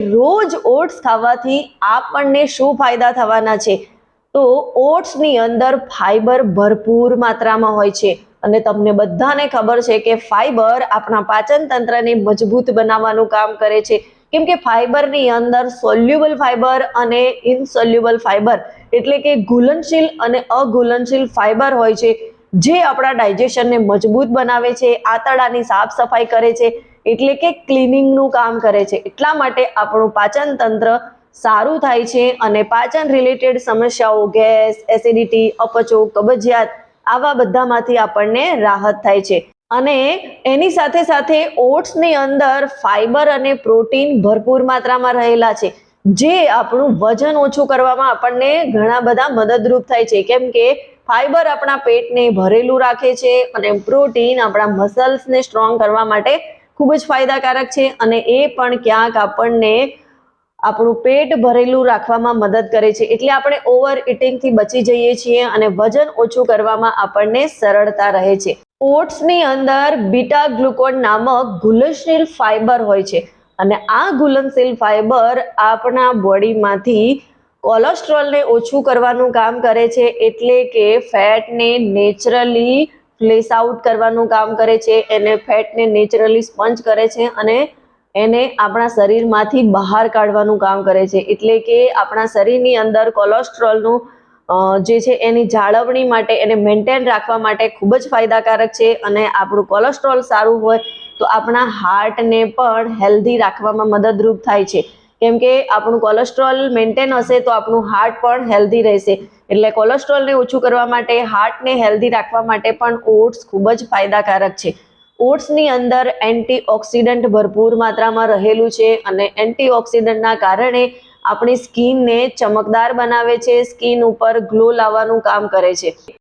રોજ ઓટ્સ ખાવાથી આપણને શું ફાયદા થવાના છે? તો ઓટ્સની અંદર ફાઈબર ભરપૂર માત્રામાં હોય છે અને તમને બધાને ખબર છે કે ફાઈબર આપણા પાચન તંત્રને મજબૂત બનાવવાનું કામ કરે છે. કેમ કે ફાઈબરની અંદર સોલ્યુબલ ફાઈબર અને ઇનસોલ્યુબલ ફાઈબર એટલે કે ઘુલનશીલ અને અઘુલનશીલ ફાઈબર હોય છે, જે આપણા ડાયજેશનને મજબૂત બનાવે છે, આંતરડાની સાફ સફાઈ કરે છે, એટલે કે ક્લિનિંગનું કામ કરે છે. એટલા માટે આપણું પાચન તંત્ર સારું થાય છે અને પાચન રિલેટેડ સમસ્યાઓ, ગેસ, એસિડિટી, અપચો, કબજિયાત આવા બધામાંથી આપણને રાહત થાય છે. અને એની સાથે સાથે ઓટ્સની અંદર ફાઈબર અને પ્રોટીન ભરપૂર માત્રામાં રહેલા છે, જે આપણું વજન ઓછું કરવામાં આપણને ઘણા બધા મદદરૂપ થાય છે. કેમ કે ફાઈબર આપણા પેટને ભરેલું રાખે છે અને પ્રોટીન આપણા મસલ્સને સ્ટ્રોંગ કરવા માટે ખૂબ જ ફાયદાકારક છે અને એ પણ ક્યાંક આપણને આપણું પેટ ભરેલું રાખવામાં મદદ કરે છે. એટલે આપણે ઓવર ઇટિંગથી બચી જઈએ છીએ અને વજન ઓછું કરવામાં આપણને સરળતા રહે છે. ઓટ્સની અંદર બીટા ગ્લુકોન નામક ઘુલનશીલ ફાઈબર હોય છે અને આ ઘુલનશીલ ફાઈબર આપણા બોડીમાંથી કોલેસ્ટ્રોલને ઓછું કરવાનું કામ કરે છે, એટલે કે ફેટને નેચરલી ફ્લેશ આઉટ કરવાનું કામ કરે છે, એને ફેટને નેચરલી સ્પંજ કરે છે અને એને આપણા શરીરમાંથી બહાર કાઢવાનું કામ કરે છે. એટલે કે આપણા શરીરની અંદર કોલેસ્ટ્રોલનું જે છે એની જાળવણી માટે, એને મેન્ટેન રાખવા માટે ખૂબ જ ફાયદાકારક છે. અને આપણું કોલેસ્ટ્રોલ સારું હોય તો આપણા હાર્ટને પણ હેલ્ધી રાખવામાં મદદરૂપ થાય છે. કેમ કે આપણું કોલેસ્ટ્રોલ મેન્ટેન હશે તો આપણું હાર્ટ પણ હેલ્ધી રહેશે. એટલે કોલેસ્ટ્રોલને ઓછું કરવા માટે, હાર્ટને હેલ્ધી રાખવા માટે પણ ઓટ્સ ખૂબ જ ફાયદાકારક છે. ઓટ્સની અંદર એન્ટીઓક્સિડન્ટ ભરપૂર માત્રામાં રહેલું છે અને એન્ટીઓક્સિડન્ટના કારણે આપણી સ્કિનને ચમકદાર બનાવે છે, સ્કિન ઉપર ગ્લો લાવવાનું કામ કરે છે.